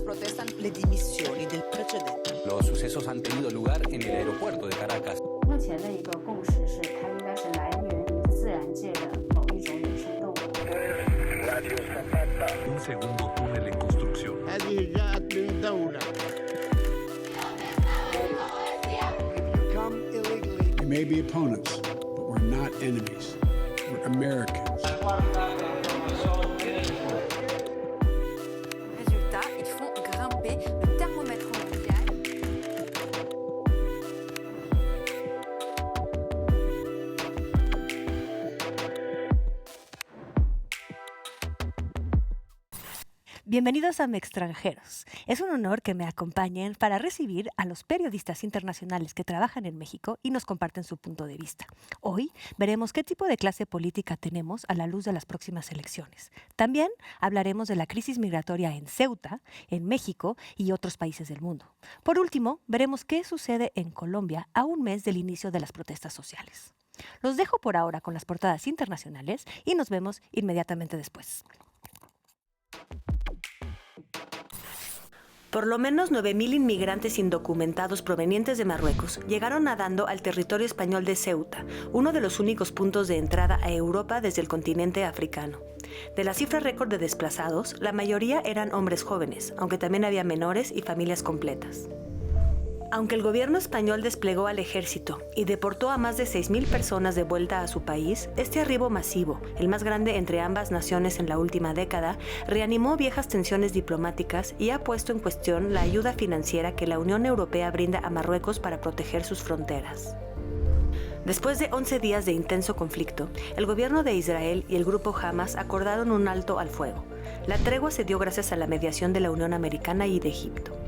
protestan le dimissioni del precedente. Los sucesos han tenido lugar en el aeropuerto de Caracas. 目前的一个共识是，它应该是来源于自然界的某一种野生动物。Un segundo túnel en construcción. We may be opponents, but we're not enemies. We're Americans. Résultat, ils font grimper le thermomètre mondial. Bienvenidos a Mextranjeros. Es un honor que me acompañen para recibir a los periodistas internacionales que trabajan en México y nos comparten su punto de vista. Hoy veremos qué tipo de clase política tenemos a la luz de las próximas elecciones. También hablaremos de la crisis migratoria en Ceuta, en México y otros países del mundo. Por último, veremos qué sucede en Colombia a un mes del inicio de las protestas sociales. Los dejo por ahora con las portadas internacionales y nos vemos inmediatamente después. Por lo menos 9.000 inmigrantes indocumentados provenientes de Marruecos llegaron nadando al territorio español de Ceuta, uno de los únicos puntos de entrada a Europa desde el continente africano. De la cifra récord de desplazados, la mayoría eran hombres jóvenes, aunque también había menores y familias completas. Aunque el gobierno español desplegó al ejército y deportó a más de 6.000 personas de vuelta a su país, este arribo masivo, el más grande entre ambas naciones en la última década, reanimó viejas tensiones diplomáticas y ha puesto en cuestión la ayuda financiera que la Unión Europea brinda a Marruecos para proteger sus fronteras. Después de 11 días de intenso conflicto, el gobierno de Israel y el grupo Hamas acordaron un alto al fuego. La tregua se dio gracias a la mediación de la Unión Americana y de Egipto.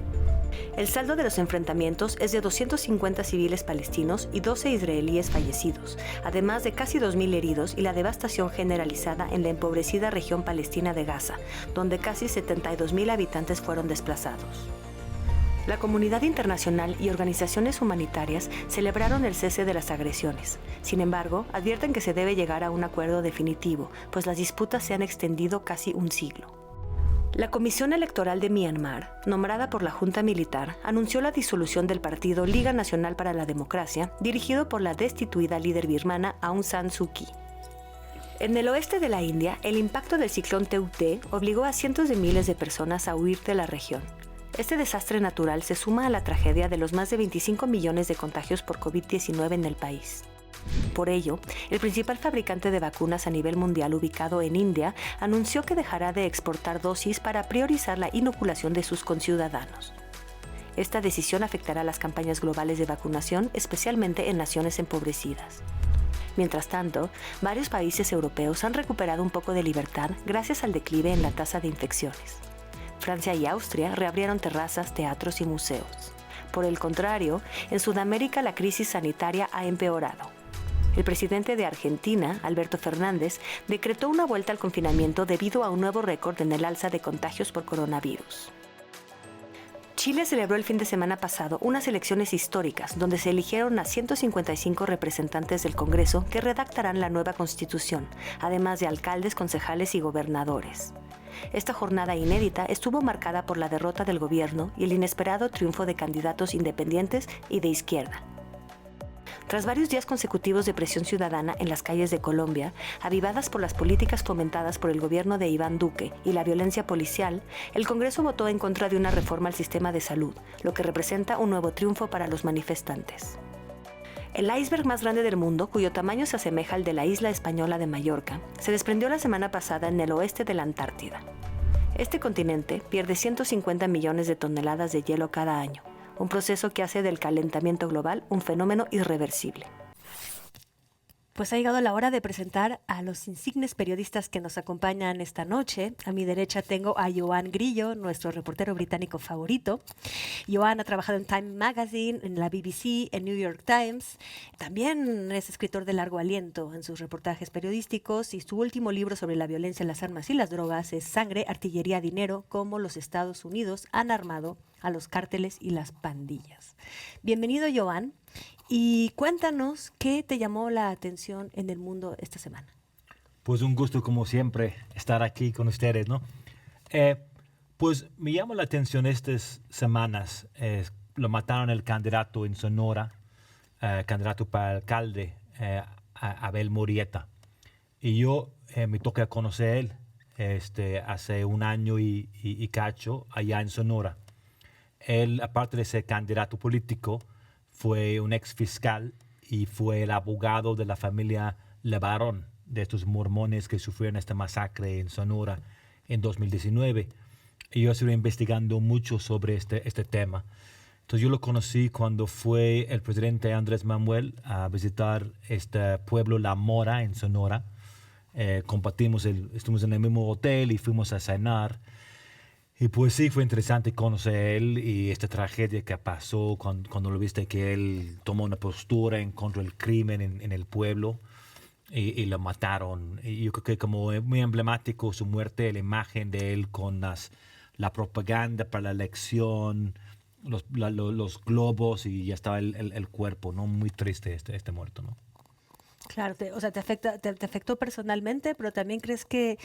El saldo de los enfrentamientos es de 250 civiles palestinos y 12 israelíes fallecidos, además de casi 2.000 heridos y la devastación generalizada en la empobrecida región palestina de Gaza, donde casi 72.000 habitantes fueron desplazados. La comunidad internacional y organizaciones humanitarias celebraron el cese de las agresiones. Sin embargo, advierten que se debe llegar a un acuerdo definitivo, pues las disputas se han extendido casi un siglo. La Comisión Electoral de Myanmar, nombrada por la Junta Militar, anunció la disolución del partido Liga Nacional para la Democracia, dirigido por la destituida líder birmana Aung San Suu Kyi. En el oeste de la India, el impacto del ciclón Tauktae obligó a cientos de miles de personas a huir de la región. Este desastre natural se suma a la tragedia de los más de 25 millones de contagios por COVID-19 en el país. Por ello, el principal fabricante de vacunas a nivel mundial ubicado en India anunció que dejará de exportar dosis para priorizar la inoculación de sus conciudadanos. Esta decisión afectará las campañas globales de vacunación, especialmente en naciones empobrecidas. Mientras tanto, varios países europeos han recuperado un poco de libertad gracias al declive en la tasa de infecciones. Francia y Austria reabrieron terrazas, teatros y museos. Por el contrario, en Sudamérica la crisis sanitaria ha empeorado. El presidente de Argentina, Alberto Fernández, decretó una vuelta al confinamiento debido a un nuevo récord en el alza de contagios por coronavirus. Chile celebró el fin de semana pasado unas elecciones históricas donde se eligieron a 155 representantes del Congreso que redactarán la nueva Constitución, además de alcaldes, concejales y gobernadores. Esta jornada inédita estuvo marcada por la derrota del gobierno y el inesperado triunfo de candidatos independientes y de izquierda. Tras varios días consecutivos de presión ciudadana en las calles de Colombia, avivadas por las políticas fomentadas por el gobierno de Iván Duque y la violencia policial, el Congreso votó en contra de una reforma al sistema de salud, lo que representa un nuevo triunfo para los manifestantes. El iceberg más grande del mundo, cuyo tamaño se asemeja al de la isla española de Mallorca, se desprendió la semana pasada en el oeste de la Antártida. Este continente pierde 150 millones de toneladas de hielo cada año, un proceso que hace del calentamiento global un fenómeno irreversible. Pues ha llegado la hora de presentar a los insignes periodistas que nos acompañan esta noche. A mi derecha tengo a Joan Grillo, nuestro reportero británico favorito. Joan ha trabajado en Time Magazine, en la BBC, en New York Times. También es escritor de largo aliento en sus reportajes periodísticos y su último libro sobre la violencia, las armas y las drogas es Sangre, Artillería, Dinero, cómo los Estados Unidos han armado a los cárteles y las pandillas. Bienvenido, Joan. Y cuéntanos qué te llamó la atención en el mundo esta semana. Pues un gusto, como siempre, estar aquí con ustedes, ¿no? Pues me llama la atención estas semanas. Lo mataron el candidato en Sonora, candidato para alcalde, Abel Murrieta. Y yo me toca conocer a él hace un año y cacho allá en Sonora. Él, aparte de ser candidato político, fue un ex fiscal y fue el abogado de la familia LeBaron, de estos mormones que sufrieron esta masacre en Sonora en 2019. Y yo estuve investigando mucho sobre este tema. Entonces yo lo conocí cuando fue el presidente Andrés Manuel a visitar este pueblo La Mora en Sonora. Estuvimos en el mismo hotel y fuimos a cenar. Y pues sí, fue interesante conocer a él y esta tragedia que pasó cuando lo viste, que él tomó una postura en contra del crimen en el pueblo y lo mataron. Y yo creo que como es muy emblemático su muerte, la imagen de él con la propaganda para la elección, los globos y ya estaba el cuerpo, ¿no? Muy triste este muerto, ¿no? Claro, te afectó personalmente, pero también crees que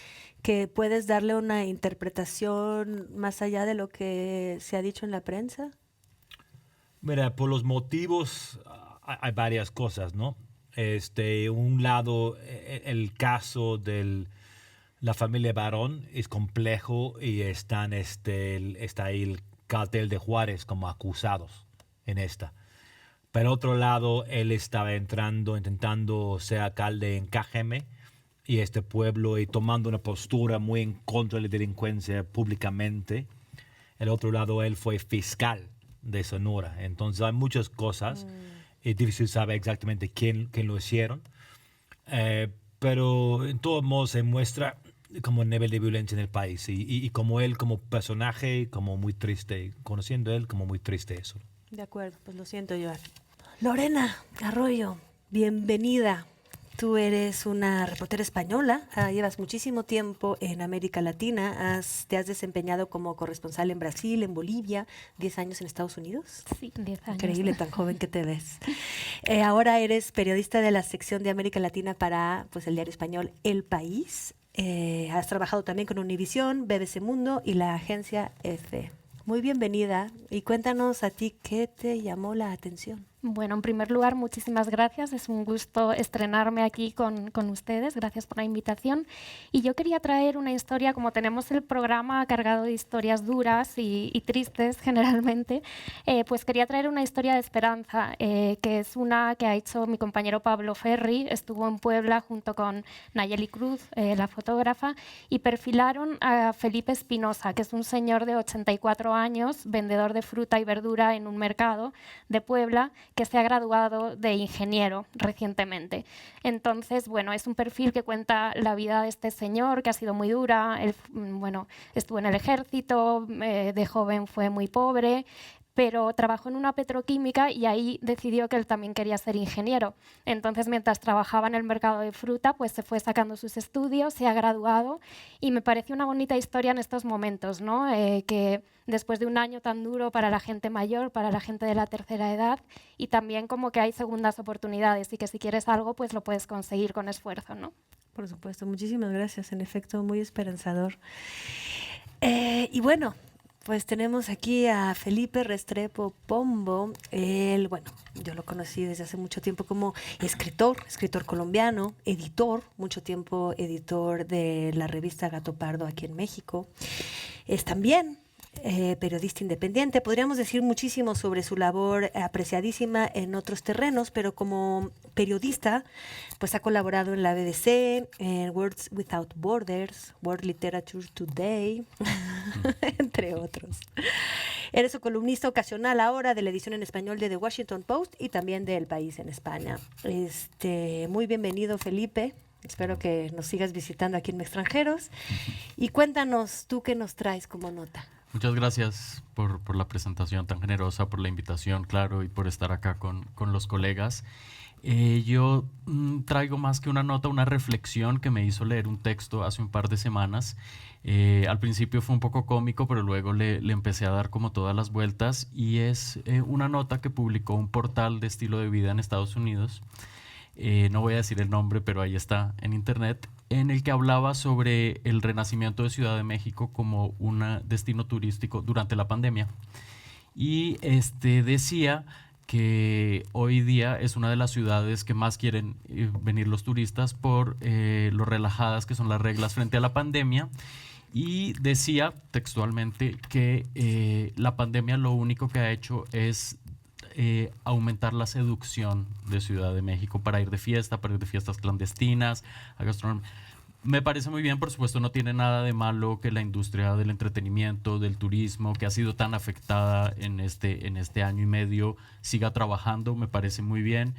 puedes darle una interpretación más allá de lo que se ha dicho en la prensa. Mira, por los motivos hay varias cosas, ¿no? Un lado, el caso de la familia Barón es complejo y está ahí el cartel de Juárez como acusados en esta. Pero otro lado, él estaba intentando ser alcalde en Cajeme y este pueblo y tomando una postura muy en contra de la delincuencia públicamente. El otro lado, él fue fiscal de Sonora. Entonces hay muchas cosas. Es difícil saber exactamente quién lo hicieron. Pero en todos modos se muestra como el nivel de violencia en el país y como él como personaje, como muy triste. Conociendo a él, como muy triste eso. De acuerdo, pues lo siento, Joan. Lorena Arroyo, bienvenida. Tú eres una reportera española, llevas muchísimo tiempo en América Latina, te has desempeñado como corresponsal en Brasil, en Bolivia, 10 años en Estados Unidos. Sí, 10 años. Increíble, tan joven que te ves. Ahora eres periodista de la sección de América Latina para el diario español El País. Has trabajado también con Univisión, BBC Mundo y la agencia EFE. Muy bienvenida y cuéntanos a ti qué te llamó la atención. Bueno, en primer lugar, muchísimas gracias. Es un gusto estrenarme aquí con ustedes. Gracias por la invitación. Y yo quería traer una historia, como tenemos el programa cargado de historias duras y tristes generalmente, pues quería traer una historia de esperanza, que es una que ha hecho mi compañero Pablo Ferri. Estuvo en Puebla junto con Nayeli Cruz, la fotógrafa, y perfilaron a Felipe Espinosa, que es un señor de 84 años, vendedor de fruta y verdura en un mercado de Puebla, que se ha graduado de ingeniero recientemente. Entonces, bueno, es un perfil que cuenta la vida de este señor, que ha sido muy dura. Él, estuvo en el ejército, de joven fue muy pobre, pero trabajó en una petroquímica y ahí decidió que él también quería ser ingeniero. Entonces, mientras trabajaba en el mercado de fruta, pues se fue sacando sus estudios, se ha graduado y me parece una bonita historia en estos momentos, ¿no? Que después de un año tan duro para la gente mayor, para la gente de la tercera edad, y también como que hay segundas oportunidades y que si quieres algo, pues lo puedes conseguir con esfuerzo, ¿no? Por supuesto, muchísimas gracias, en efecto, muy esperanzador. Y bueno, pues tenemos aquí a Felipe Restrepo Pombo. Él, yo lo conocí desde hace mucho tiempo como escritor colombiano, editor, mucho tiempo editor de la revista Gato Pardo aquí en México. Es también periodista independiente. Podríamos decir muchísimo sobre su labor apreciadísima en otros terrenos, pero como periodista, pues ha colaborado en la BBC, en Words Without Borders, World Literature Today, entre otros. Eres un columnista ocasional ahora de la edición en español de The Washington Post y también de El País en España. Muy bienvenido, Felipe. Espero que nos sigas visitando aquí en Extranjeros. Y cuéntanos, ¿tú qué nos traes como nota? Muchas gracias por la presentación tan generosa, por la invitación, claro, y por estar acá con los colegas. Yo traigo más que una nota, una reflexión que me hizo leer un texto hace un par de semanas. Al principio fue un poco cómico, pero luego le empecé a dar como todas las vueltas y es una nota que publicó un portal de estilo de vida en Estados Unidos no voy a decir el nombre, pero ahí está en internet, en el que hablaba sobre el renacimiento de Ciudad de México como un destino turístico durante la pandemia. Y decía que hoy día es una de las ciudades que más quieren venir los turistas por lo relajadas que son las reglas frente a la pandemia. Y decía textualmente que la pandemia lo único que ha hecho es aumentar la seducción de Ciudad de México para ir de fiesta, para ir de fiestas clandestinas, a gastronomía. Me parece muy bien, por supuesto, no tiene nada de malo que la industria del entretenimiento, del turismo, que ha sido tan afectada en este año y medio, siga trabajando, me parece muy bien.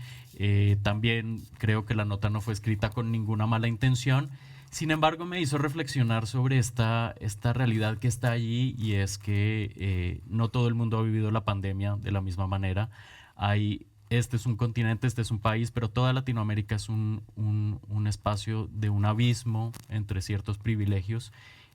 También creo que la nota no fue escrita con ninguna mala intención. Sin embargo, me hizo reflexionar sobre esta realidad que está allí, y es que no todo el mundo ha vivido la pandemia de la misma manera. Este es un continente, este es un país, pero toda Latinoamérica es un espacio de un abismo entre ciertos privilegios.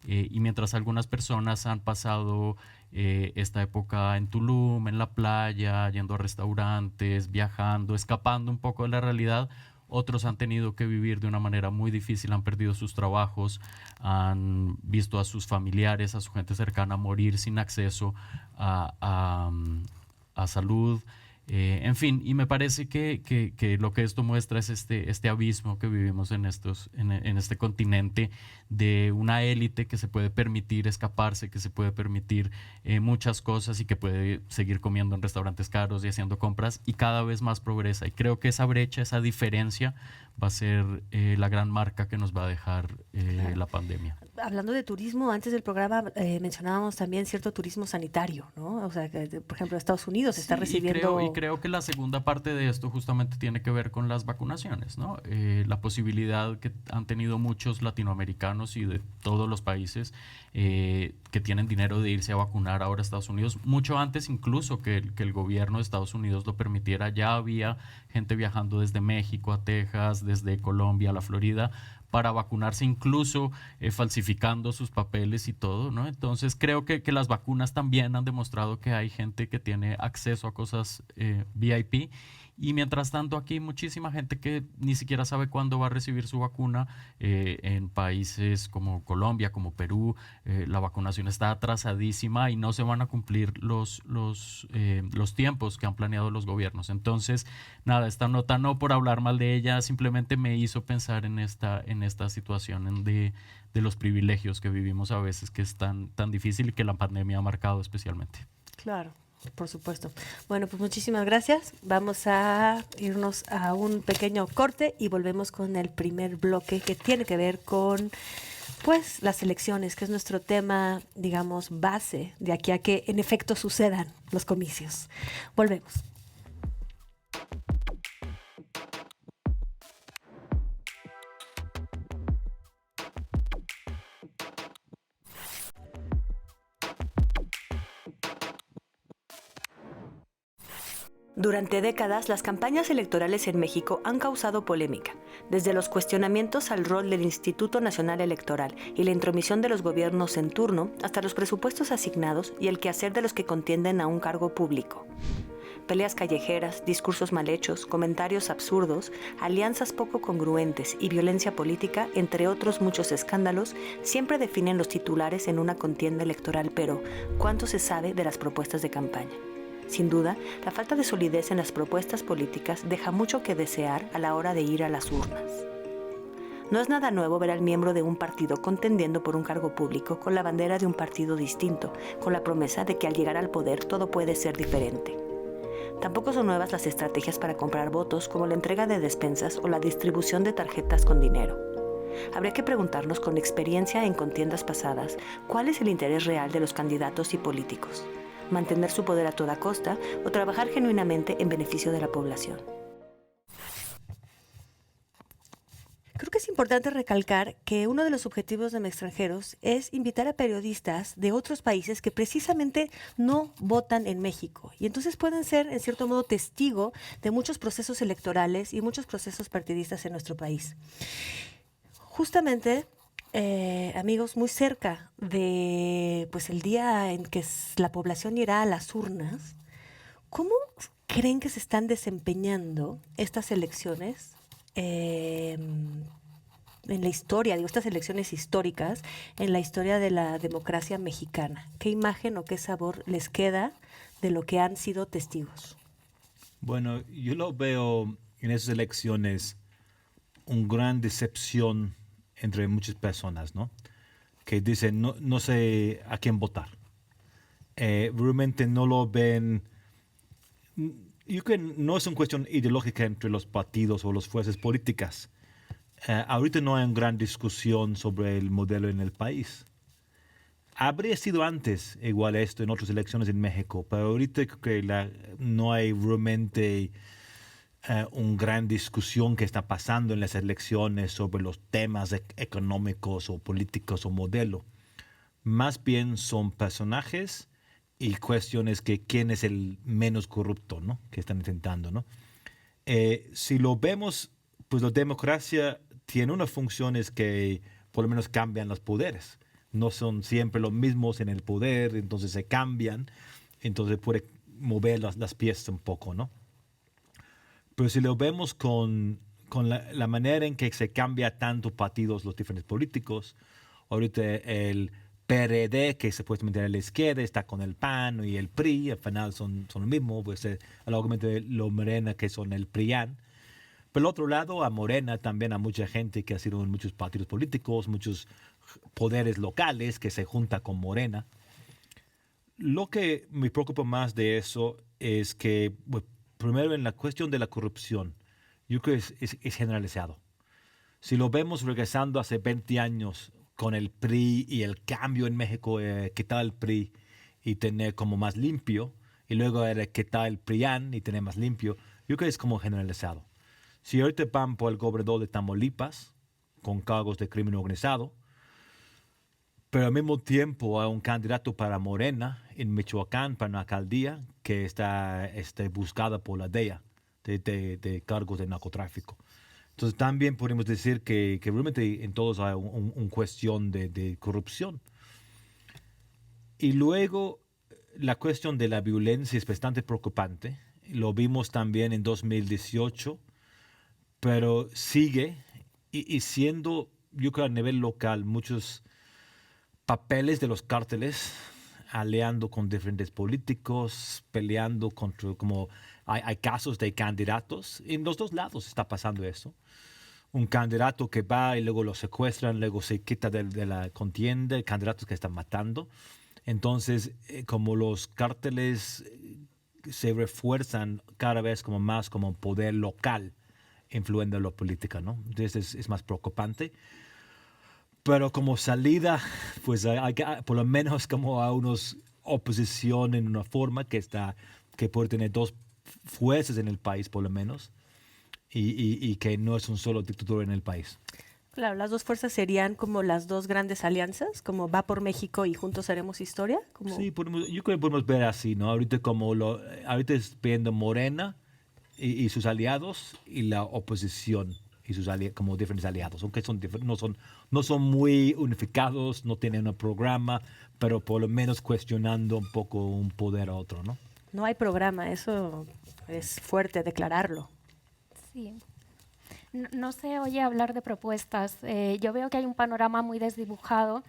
Y mientras algunas personas han pasado esta época en Tulum, en la playa, yendo a restaurantes, viajando, escapando un poco de la realidad, otros han tenido que vivir de una manera muy difícil, han perdido sus trabajos, han visto a sus familiares, a su gente cercana morir sin acceso a salud. En fin, y me parece que lo que esto muestra es este abismo que vivimos en este continente, de una élite que se puede permitir escaparse, que se puede permitir muchas cosas y que puede seguir comiendo en restaurantes caros y haciendo compras, y cada vez más progresa. Y creo que esa brecha, esa diferencia va a ser la gran marca que nos va a dejar la pandemia. Hablando de turismo, antes del programa mencionábamos también cierto turismo sanitario, ¿no? O sea, que, por ejemplo, Estados Unidos está recibiendo... Y creo que la segunda parte de esto justamente tiene que ver con las vacunaciones, ¿no? La posibilidad que han tenido muchos latinoamericanos y de todos los países que tienen dinero de irse a vacunar ahora a Estados Unidos, mucho antes incluso que el gobierno de Estados Unidos lo permitiera. Ya había gente viajando desde México a Texas, desde Colombia a la Florida, para vacunarse, incluso falsificando sus papeles y todo, ¿no? Entonces creo que las vacunas también han demostrado que hay gente que tiene acceso a cosas VIP, y mientras tanto aquí muchísima gente que ni siquiera sabe cuándo va a recibir su vacuna. En países como Colombia, como Perú, la vacunación está atrasadísima y no se van a cumplir los tiempos que han planeado los gobiernos. Entonces, nada, esta nota, no por hablar mal de ella, simplemente me hizo pensar en esta situación de los privilegios que vivimos a veces, que es tan difícil y que la pandemia ha marcado especialmente. Claro. Por supuesto. Bueno, pues muchísimas gracias. Vamos a irnos a un pequeño corte y volvemos con el primer bloque, que tiene que ver con, pues, las elecciones, que es nuestro tema, digamos, base de aquí a que en efecto sucedan los comicios. Volvemos. Durante décadas, las campañas electorales en México han causado polémica, desde los cuestionamientos al rol del Instituto Nacional Electoral y la intromisión de los gobiernos en turno, hasta los presupuestos asignados y el quehacer de los que contienden a un cargo público. Peleas callejeras, discursos mal hechos, comentarios absurdos, alianzas poco congruentes y violencia política, entre otros muchos escándalos, siempre definen los titulares en una contienda electoral. Pero, ¿cuánto se sabe de las propuestas de campaña? Sin duda, la falta de solidez en las propuestas políticas deja mucho que desear a la hora de ir a las urnas. No es nada nuevo ver al miembro de un partido contendiendo por un cargo público con la bandera de un partido distinto, con la promesa de que al llegar al poder todo puede ser diferente. Tampoco son nuevas las estrategias para comprar votos, como la entrega de despensas o la distribución de tarjetas con dinero. Habría que preguntarnos, con experiencia en contiendas pasadas, cuál es el interés real de los candidatos y políticos. Mantener su poder a toda costa o trabajar genuinamente en beneficio de la población. Creo que es importante recalcar que uno de los objetivos de Extranjeros es invitar a periodistas de otros países que precisamente no votan en México, y entonces pueden ser, en cierto modo, testigo de muchos procesos electorales y muchos procesos partidistas en nuestro país. Justamente, amigos, muy cerca de, pues, el día en que la población irá a las urnas, ¿cómo creen que se están desempeñando estas elecciones en la historia, digo, estas elecciones históricas, en la historia de la democracia mexicana? ¿Qué imagen o qué sabor les queda de lo que han sido testigos? Bueno, yo lo veo en esas elecciones una gran decepción entre muchas personas, ¿no? Que dicen, no sé a quién votar. Realmente no lo ven. Yo creo que no es una cuestión ideológica entre los partidos o las fuerzas políticas. Ahorita no hay una gran discusión sobre el modelo en el país. Habría sido antes igual esto en otras elecciones en México, pero ahorita creo que no hay realmente una gran discusión que está pasando en las elecciones sobre los temas económicos o políticos o modelo. Más bien son personajes y cuestiones que quién es el menos corrupto, ¿no? Que están intentando, ¿no? Si lo vemos, pues la democracia tiene unas funciones que por lo menos cambian los poderes. No son siempre los mismos en el poder, entonces se cambian, entonces puede mover las piezas un poco, ¿no? Pero si lo vemos con la manera en que se cambia tanto partidos, los diferentes políticos, ahorita el PRD, que supuestamente era la izquierda, está con el PAN y el PRI, al final son lo mismo, pues el argumento de los Morena, que son el PRIAN. Por el otro lado, a Morena también a mucha gente que ha sido en muchos partidos políticos, muchos poderes locales que se junta con Morena. Lo que me preocupa más de eso es que, bueno, primero en la cuestión de la corrupción, yo creo que es generalizado. Si lo vemos regresando hace 20 años con el PRI y el cambio en México, quitar el PRI y tener como más limpio, y luego quitar el PRIAN y tener más limpio, yo creo que es como generalizado. Si ahorita van por el gobernador de Tamaulipas con cargos de crimen organizado, pero al mismo tiempo hay un candidato para Morena en Michoacán, para una alcaldía, que está buscada por la DEA de cargos de narcotráfico. Entonces también podemos decir que realmente en todos hay una cuestión de corrupción. Y luego la cuestión de la violencia es bastante preocupante. Lo vimos también en 2018, pero sigue y siendo, yo creo a nivel local, muchos papeles de los cárteles aliando con diferentes políticos, peleando contra, como hay casos de candidatos, en los dos lados está pasando eso. Un candidato que va y luego lo secuestran, luego se quita de la contienda, candidatos que están matando. Entonces, como los cárteles se refuerzan cada vez como más como un poder local, influyendo en la política, ¿no? Entonces es más preocupante. Pero como salida, pues hay por lo menos como a unos oposición en una forma que puede tener dos fuerzas en el país por lo menos y que no es un solo dictador en el país. Claro, las dos fuerzas serían como las dos grandes alianzas, como Va por México y Juntos Haremos Historia. Como... Sí, yo creo que podemos ver así, ¿no? Ahorita ahorita es viendo Morena y sus aliados y la oposición y sus como diferentes aliados, aunque no son muy unificados, no tienen un programa, pero por lo menos cuestionando un poco un poder a otro, ¿no? No hay programa, eso es fuerte declararlo. Sí. No se oye hablar de propuestas. Yo veo que hay un panorama muy desdibujado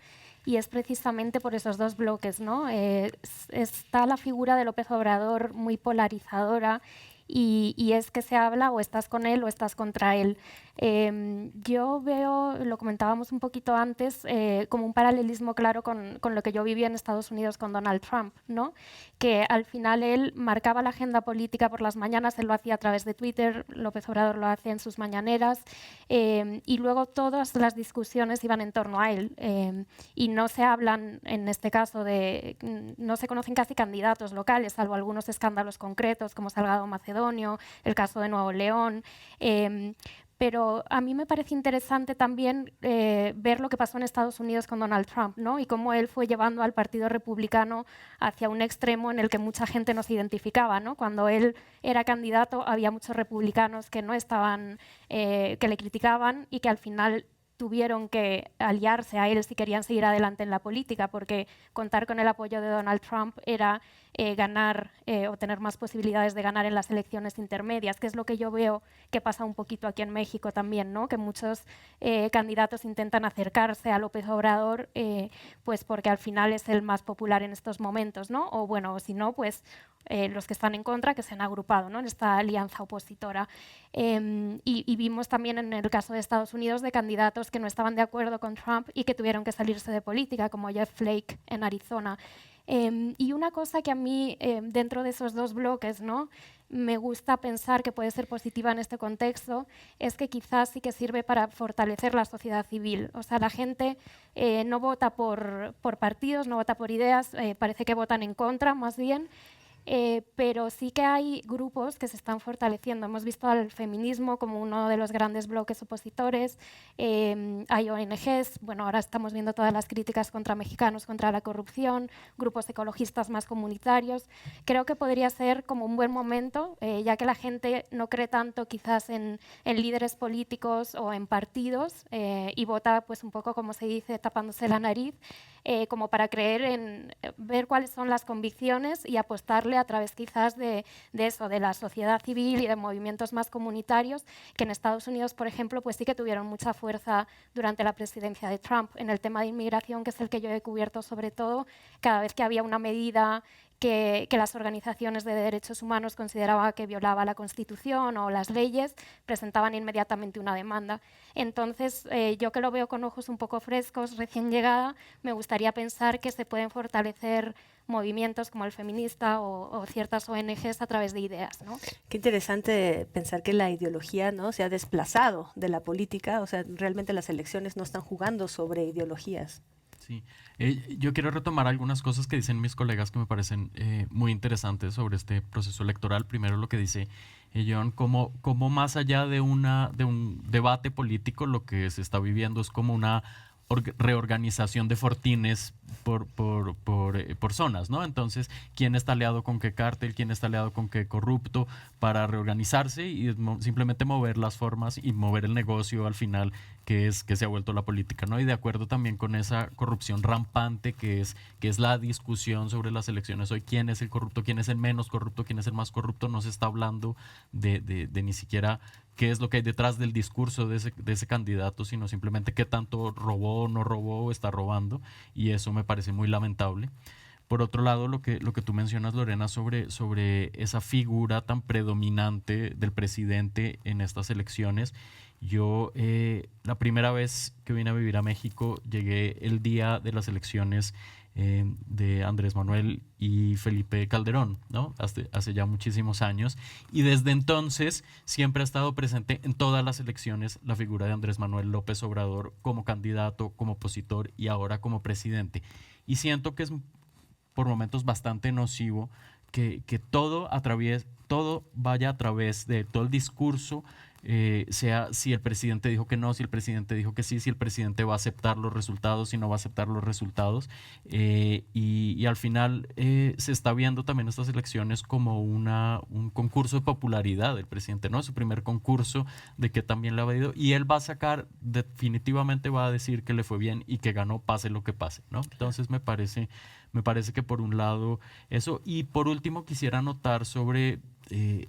y es precisamente por esos dos bloques, ¿no? Está la figura de López Obrador muy polarizadora y es que se habla o estás con él o estás contra él. Yo veo, lo comentábamos un poquito antes, como un paralelismo claro con lo que yo viví en Estados Unidos con Donald Trump, ¿no? Que al final él marcaba la agenda política por las mañanas, él lo hacía a través de Twitter, López Obrador lo hace en sus mañaneras, y luego todas las discusiones iban en torno a él. Y no se hablan, en este caso, no se conocen casi candidatos locales, salvo algunos escándalos concretos, como Salgado Macedonio, el caso de Nuevo León. Pero a mí me parece interesante también ver lo que pasó en Estados Unidos con Donald Trump, ¿no? Y cómo él fue llevando al Partido Republicano hacia un extremo en el que mucha gente no se identificaba, ¿no? Cuando él era candidato había muchos republicanos que no estaban, que le criticaban y que al final tuvieron que aliarse a él si querían seguir adelante en la política, porque contar con el apoyo de Donald Trump era ganar o tener más posibilidades de ganar en las elecciones intermedias, que es lo que yo veo que pasa un poquito aquí en México también, ¿no? Que muchos candidatos intentan acercarse a López Obrador pues porque al final es el más popular en estos momentos, ¿no? O bueno, o si no, pues los que están en contra que se han agrupado, ¿no? En esta alianza opositora. Y vimos también en el caso de Estados Unidos de candidatos que no estaban de acuerdo con Trump y que tuvieron que salirse de política, como Jeff Flake en Arizona. Y una cosa que a mí, dentro de esos dos bloques, ¿no?, me gusta pensar que puede ser positiva en este contexto, es que quizás sí que sirve para fortalecer la sociedad civil. O sea, la gente no vota por partidos, no vota por ideas, parece que votan en contra, más bien. Pero sí que hay grupos que se están fortaleciendo. Hemos visto al feminismo como uno de los grandes bloques opositores, hay ONGs, bueno, ahora estamos viendo todas las críticas contra mexicanos, contra la corrupción, grupos ecologistas más comunitarios. Creo que podría ser como un buen momento, ya que la gente no cree tanto quizás en líderes políticos o en partidos y vota pues un poco, como se dice, tapándose la nariz, como para creer en ver cuáles son las convicciones y apostarle a través quizás de eso, de la sociedad civil y de movimientos más comunitarios, que en Estados Unidos, por ejemplo, pues sí que tuvieron mucha fuerza durante la presidencia de Trump. En el tema de inmigración, que es el que yo he cubierto sobre todo, cada vez que había una medida que las organizaciones de derechos humanos consideraban que violaba la Constitución o las leyes, presentaban inmediatamente una demanda. Entonces, yo que lo veo con ojos un poco frescos, recién llegada, me gustaría pensar que se pueden fortalecer movimientos como el feminista o ciertas ONGs a través de ideas, ¿no? Qué interesante pensar que la ideología, ¿no?, se ha desplazado de la política, o sea, realmente las elecciones no están jugando sobre ideologías. Sí, yo quiero retomar algunas cosas que dicen mis colegas que me parecen muy interesantes sobre este proceso electoral. Primero lo que dice John, como más allá de un debate político, lo que se está viviendo es como una reorganización de fortines por zonas, ¿no? Entonces, ¿quién está aliado con qué cártel? ¿Quién está aliado con qué corrupto? Para reorganizarse y simplemente mover las formas y mover el negocio al final, que se ha vuelto la política, ¿no? Y de acuerdo también con esa corrupción rampante que es la discusión sobre las elecciones hoy, quién es el corrupto, quién es el menos corrupto, quién es el más corrupto, no se está hablando de ni siquiera qué es lo que hay detrás del discurso de ese candidato, sino simplemente qué tanto robó, no robó, está robando, y eso me parece muy lamentable. Por otro lado, lo que tú mencionas, Lorena, sobre esa figura tan predominante del presidente en estas elecciones. Yo, la primera vez que vine a vivir a México, llegué el día de las elecciones de Andrés Manuel y Felipe Calderón, ¿no? Hace ya muchísimos años, y desde entonces siempre ha estado presente en todas las elecciones la figura de Andrés Manuel López Obrador como candidato, como opositor y ahora como presidente. Y siento que es por momentos bastante nocivo que todo vaya a través de todo el discurso, sea si el presidente dijo que no, si el presidente dijo que sí, si el presidente va a aceptar los resultados, si no va a aceptar los resultados, y al final se está viendo también estas elecciones como un concurso de popularidad del presidente, ¿no? Su primer concurso de que también le ha ido, y él va a sacar, definitivamente va a decir que le fue bien y que ganó, pase lo que pase, ¿no? Entonces me parece que por un lado eso, y por último quisiera anotar sobre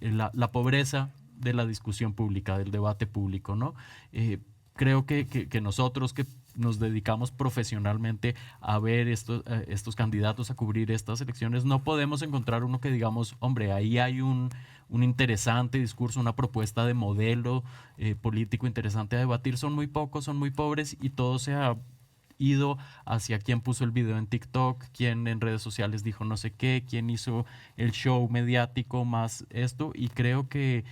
la pobreza de la discusión pública, del debate público, ¿no? Creo que nosotros que nos dedicamos profesionalmente a ver estos candidatos, a cubrir estas elecciones, no podemos encontrar uno que digamos, hombre, ahí hay un interesante discurso, una propuesta de modelo político interesante a debatir. Son muy pocos, son muy pobres, y todo se ha ido hacia quién puso el video en TikTok, quién en redes sociales dijo no sé qué, quién hizo el show mediático más esto, y creo que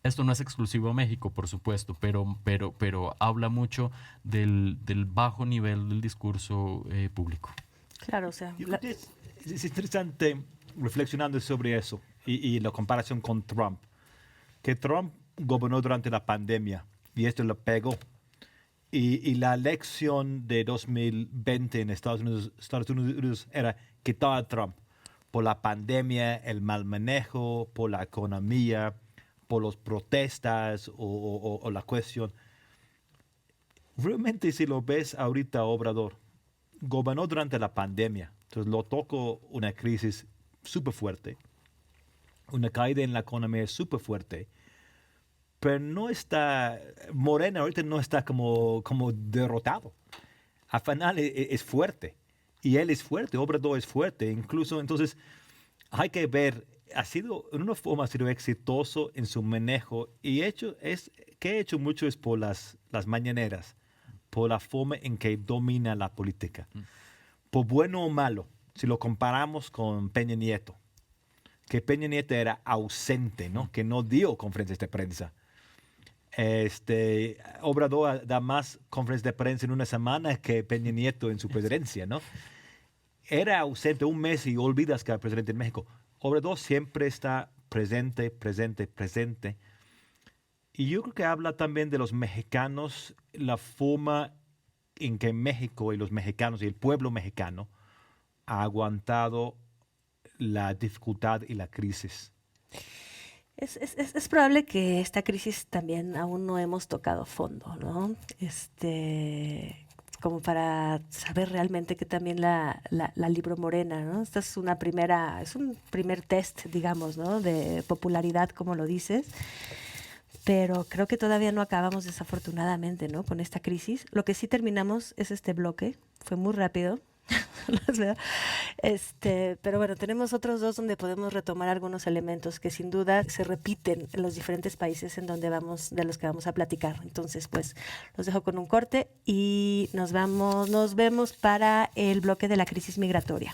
esto no es exclusivo a México, por supuesto, pero habla mucho del bajo nivel del discurso público. Claro, o sea... Es interesante reflexionando sobre eso y la comparación con Trump, que Trump gobernó durante la pandemia y esto lo pegó. Y la elección de 2020 en Estados Unidos era quitar a Trump por la pandemia, el mal manejo, por la economía, por las protestas o la cuestión. Realmente, si lo ves ahorita, Obrador gobernó durante la pandemia, entonces lo tocó una crisis súper fuerte, una caída en la economía súper fuerte, pero no está, Morena ahorita no está como derrotado. Al final es fuerte, y él es fuerte, Obrador es fuerte, incluso entonces hay que ver, en una forma ha sido exitoso en su manejo, y que ha hecho mucho es por las mañaneras, por la forma en que domina la política. Por bueno o malo, si lo comparamos con Peña Nieto, que Peña Nieto era ausente, ¿no? Que no dio conferencias de prensa. Obrador da más conferencias de prensa en una semana que Peña Nieto en su presidencia, ¿no? Era ausente un mes y olvidas que era presidente de México. Obrador siempre está presente. Y yo creo que habla también de los mexicanos, la forma en que México y los mexicanos y el pueblo mexicano ha aguantado la dificultad y la crisis. Es probable que esta crisis también aún no hemos tocado fondo, ¿no? Como para saber realmente que también la libró Morena, ¿no? Esta es un primer test, digamos, ¿no? De popularidad, como lo dices. Pero creo que todavía no acabamos, desafortunadamente, ¿no? Con esta crisis. Lo que sí terminamos es este bloque. Fue muy rápido. Pero bueno, tenemos otros dos donde podemos retomar algunos elementos que sin duda se repiten en los diferentes países de los que vamos a platicar. Entonces, pues, los dejo con un corte y nos vemos para el bloque de la crisis migratoria.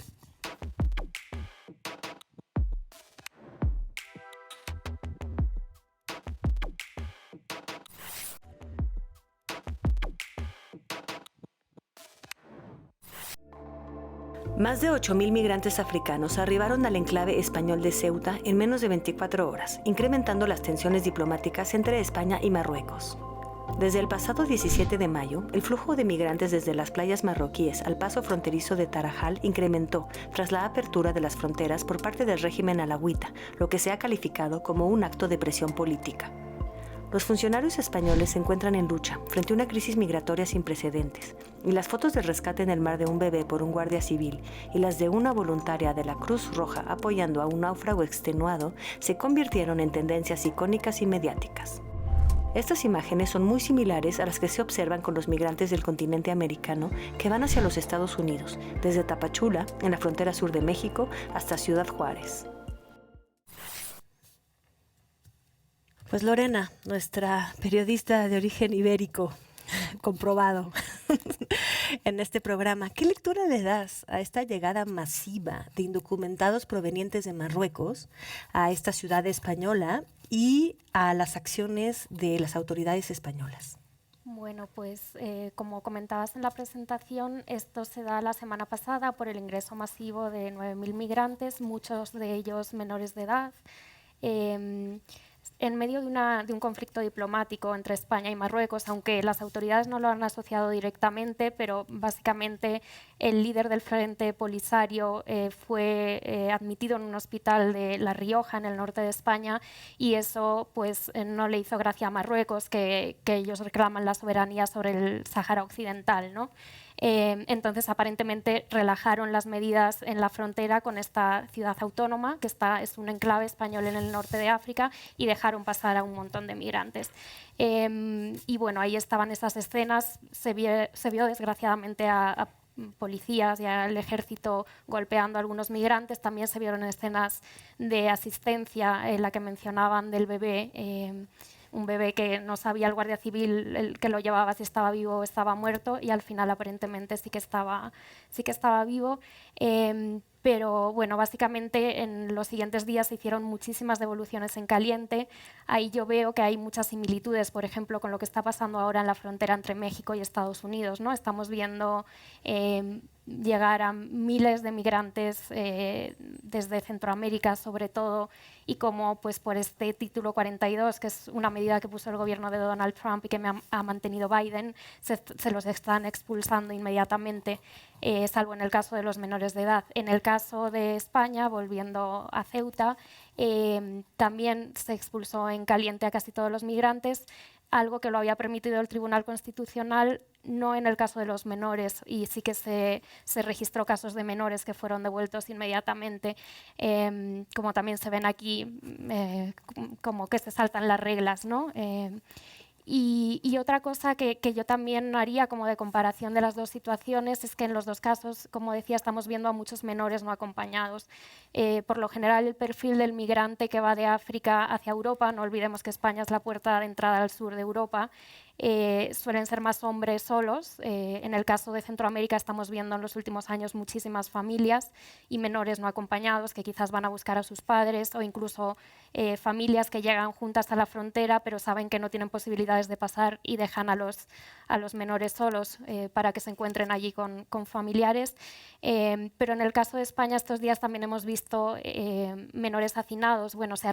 Más de 8,000 migrantes africanos arribaron al enclave español de Ceuta en menos de 24 horas, incrementando las tensiones diplomáticas entre España y Marruecos. Desde el pasado 17 de mayo, el flujo de migrantes desde las playas marroquíes al paso fronterizo de Tarajal incrementó tras la apertura de las fronteras por parte del régimen alawita, lo que se ha calificado como un acto de presión política. Los funcionarios españoles se encuentran en lucha frente a una crisis migratoria sin precedentes, y las fotos del rescate en el mar de un bebé por un guardia civil y las de una voluntaria de la Cruz Roja apoyando a un náufrago extenuado se convirtieron en tendencias icónicas y mediáticas. Estas imágenes son muy similares a las que se observan con los migrantes del continente americano que van hacia los Estados Unidos, desde Tapachula, en la frontera sur de México, hasta Ciudad Juárez. Pues Lorena, nuestra periodista de origen ibérico, comprobado en este programa, ¿qué lectura le das a esta llegada masiva de indocumentados provenientes de Marruecos a esta ciudad española y a las acciones de las autoridades españolas? Bueno, pues como comentabas en la presentación, esto se da la semana pasada por el ingreso masivo de 9,000 migrantes, muchos de ellos menores de edad. En medio de un conflicto diplomático entre España y Marruecos, aunque las autoridades no lo han asociado directamente, pero básicamente el líder del Frente Polisario fue admitido en un hospital de La Rioja, en el norte de España, y eso pues no le hizo gracia a Marruecos, que ellos reclaman la soberanía sobre el Sáhara Occidental, ¿no? Entonces, aparentemente, relajaron las medidas en la frontera con esta ciudad autónoma, que es un enclave español en el norte de África, y dejaron pasar a un montón de migrantes. Y bueno, ahí estaban esas escenas. Se vio desgraciadamente a policías y al ejército golpeando a algunos migrantes. También se vieron escenas de asistencia, en la que mencionaban del bebé, un bebé que no sabía el guardia civil el que lo llevaba si estaba vivo o estaba muerto, y al final aparentemente sí que estaba vivo. Pero bueno, básicamente en los siguientes días se hicieron muchísimas devoluciones en caliente. Ahí yo veo que hay muchas similitudes, por ejemplo, con lo que está pasando ahora en la frontera entre México y Estados Unidos, ¿no? Estamos viendo llegar a miles de migrantes desde Centroamérica, sobre todo, y como pues por este título 42, que es una medida que puso el gobierno de Donald Trump y que ha mantenido Biden, se los están expulsando inmediatamente, salvo en el caso de los menores de edad. En el caso de España, volviendo a Ceuta, también se expulsó en caliente a casi todos los migrantes. algo que lo había permitido el Tribunal Constitucional, no en el caso de los menores, y sí que se registró casos de menores que fueron devueltos inmediatamente, como también se ven aquí, como que se saltan las reglas, ¿no? Y otra cosa que yo también haría como de comparación de las dos situaciones es que en los dos casos, como decía, estamos viendo a muchos menores no acompañados. Por lo general, el perfil del migrante que va de África hacia Europa, no olvidemos que España es la puerta de entrada al sur de Europa, suelen ser más hombres solos. En el caso de Centroamérica estamos viendo en los últimos años muchísimas familias y menores no acompañados que quizás van a buscar a sus padres, o incluso familias que llegan juntas a la frontera pero saben que no tienen posibilidades de pasar y dejan a los menores solos para que se encuentren allí con familiares. Pero en el caso de España estos días también hemos visto menores hacinados. Bueno, lo ha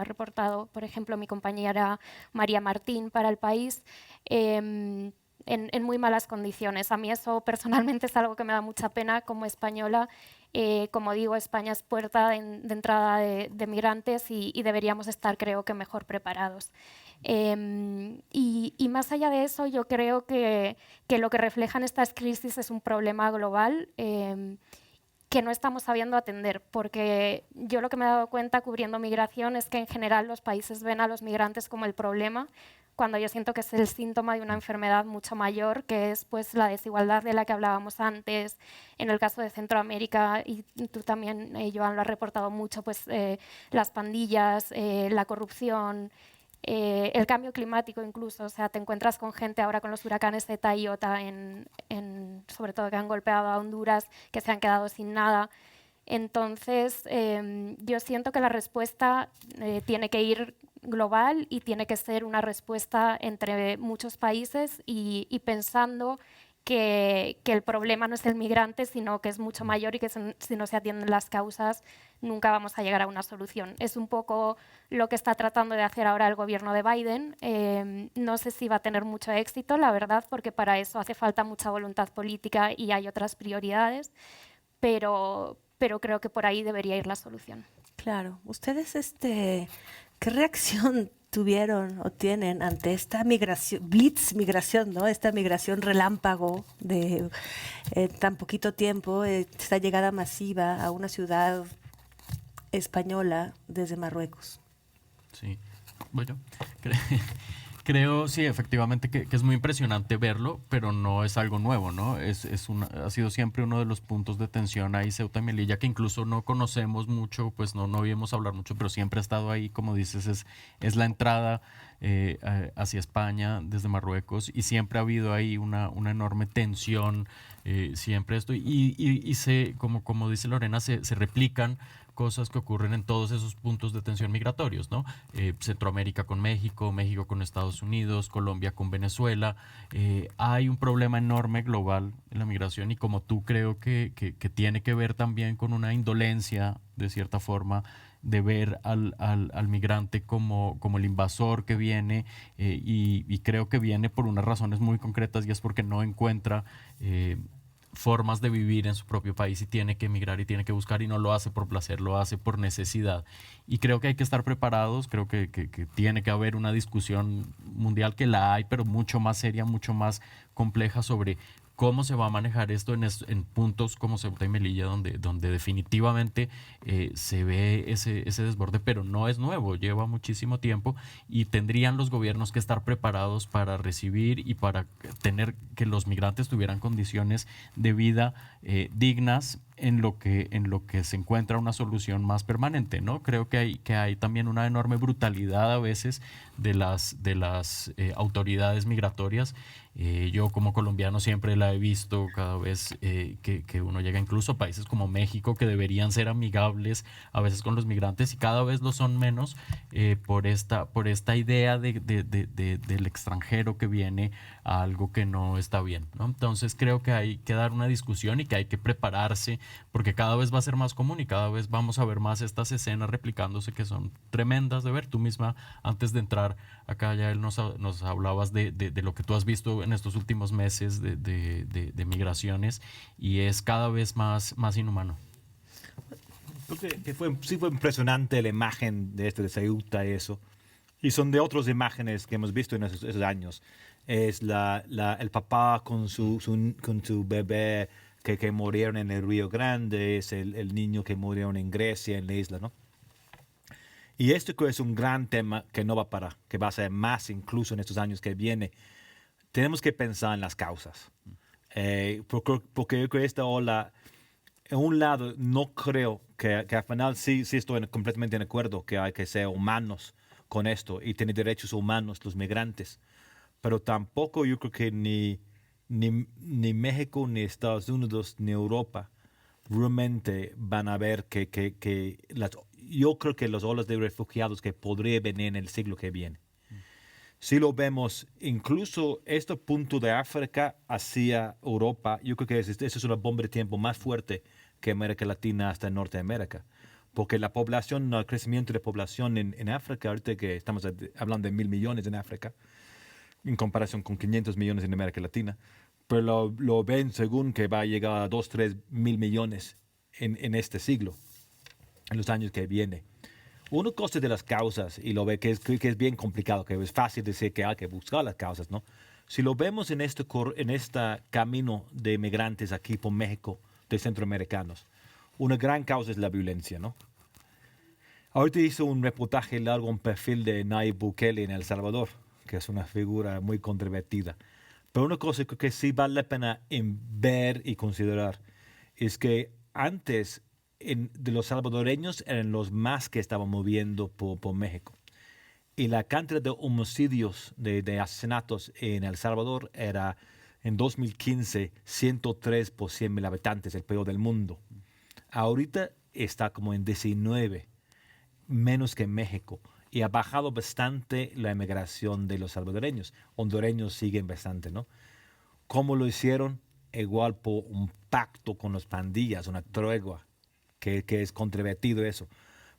reportado, por ejemplo, mi compañera María Martín para El País, en muy malas condiciones. A mí eso personalmente es algo que me da mucha pena como española. Como digo, España es puerta de entrada de migrantes y deberíamos estar, creo que, mejor preparados. Y más allá de eso, yo creo que lo que reflejan estas crisis es un problema global que no estamos sabiendo atender, porque yo lo que me he dado cuenta cubriendo migración es que en general los países ven a los migrantes como el problema, cuando yo siento que es el síntoma de una enfermedad mucho mayor, que es pues la desigualdad de la que hablábamos antes. En el caso de Centroamérica, y tú también, Joan, lo has reportado mucho, pues las pandillas, la corrupción, el cambio climático incluso. O sea, te encuentras con gente ahora con los huracanes Zeta y Iota, sobre todo que han golpeado a Honduras, que se han quedado sin nada. Entonces, yo siento que la respuesta tiene que ir global y tiene que ser una respuesta entre muchos países y pensando que el problema no es el migrante, sino que es mucho mayor y que si no se atienden las causas nunca vamos a llegar a una solución. Es un poco lo que está tratando de hacer ahora el gobierno de Biden. No sé si va a tener mucho éxito, la verdad, porque para eso hace falta mucha voluntad política y hay otras prioridades, pero creo que por ahí debería ir la solución. Claro. ¿Ustedes qué reacción tuvieron o tienen ante esta migración, blitz migración, ¿no? Esta migración relámpago de tan poquito tiempo, esta llegada masiva a una ciudad española desde Marruecos? Sí, bueno, creo, sí, efectivamente que es muy impresionante verlo, pero no es algo nuevo, ¿no? Ha sido siempre uno de los puntos de tensión ahí, Ceuta y Melilla, que incluso no conocemos mucho, pues no oímos hablar mucho, pero siempre ha estado ahí, como dices, es la entrada hacia España desde Marruecos, y siempre ha habido ahí una enorme tensión, siempre esto, y como dice Lorena, se replican cosas que ocurren en todos esos puntos de tensión migratorios, ¿no? Centroamérica con México, México con Estados Unidos, Colombia con Venezuela. Hay un problema enorme global en la migración, y como tú, creo que tiene que ver también con una indolencia, de cierta forma, de ver al migrante como el invasor que viene, y creo que viene por unas razones muy concretas, y es porque no encuentra formas de vivir en su propio país y tiene que emigrar y tiene que buscar, y no lo hace por placer, lo hace por necesidad. Y creo que hay que estar preparados, creo que tiene que haber una discusión mundial, que la hay, pero mucho más seria, mucho más compleja, sobre cómo se va a manejar esto en puntos como Ceuta y Melilla, donde definitivamente se ve ese desborde, pero no es nuevo, lleva muchísimo tiempo, y tendrían los gobiernos que estar preparados para recibir y para tener que los migrantes tuvieran condiciones de vida dignas, en lo que se encuentra una solución más permanente, ¿no? Creo que hay también una enorme brutalidad a veces de las autoridades migratorias. Yo como colombiano siempre la he visto cada vez que uno llega incluso a países como México, que deberían ser amigables a veces con los migrantes, y cada vez lo son menos, por esta idea del extranjero que viene a algo que no está bien, ¿no? Entonces creo que hay que dar una discusión y que hay que prepararse, porque cada vez va a ser más común y cada vez vamos a ver más estas escenas replicándose, que son tremendas de ver. Tú misma, antes de entrar acá, ya nos hablabas de lo que tú has visto en estos últimos meses de migraciones, y es cada vez más inhumano. Sí fue impresionante la imagen de Ceuta y eso. Y son de otras imágenes que hemos visto en esos años. Es el papá con su bebé que murieron en el Río Grande, es el niño que murieron en Grecia, en la isla, ¿no? Y esto es un gran tema que no va a parar, que va a ser más incluso en estos años que vienen. Tenemos que pensar en las causas. Porque yo creo que esta ola, en un lado, no creo que al final sí estoy completamente de acuerdo que hay que ser humanos con esto y tener derechos humanos los migrantes. Pero tampoco yo creo que ni México, ni Estados Unidos, ni Europa realmente van a ver yo creo que las olas de refugiados que podría venir en el siglo que viene. Si lo vemos, incluso este punto de África hacia Europa, yo creo que esa es una bomba de tiempo más fuerte que América Latina hasta Norteamérica. Porque la población, el crecimiento de población en África, ahorita que estamos hablando de 1.000 millones en África, en comparación con 500 millones en América Latina, pero lo ven según que va a llegar a 2-3 mil millones en este siglo, en los años que viene. Una cosa de las causas, y lo ve que es bien complicado, que es fácil decir que hay que buscar las causas, ¿no? Si lo vemos en este camino de migrantes aquí por México, de centroamericanos, una gran causa es la violencia, ¿no? Ahorita hizo un reportaje largo, un perfil de Nayib Bukele en El Salvador, que es una figura muy controvertida. Pero una cosa que sí vale la pena ver y considerar es que antes de los salvadoreños eran los más que estaban moviendo por México. Y la cantidad de homicidios, de asesinatos en El Salvador era en 2015 103 por 100,000 habitantes, el peor del mundo. Ahorita está como en 19, menos que en México. Y ha bajado bastante la emigración de los salvadoreños. Hondureños siguen bastante, ¿no? ¿Cómo lo hicieron? Igual por un pacto con las pandillas, una tregua, que es controvertido eso.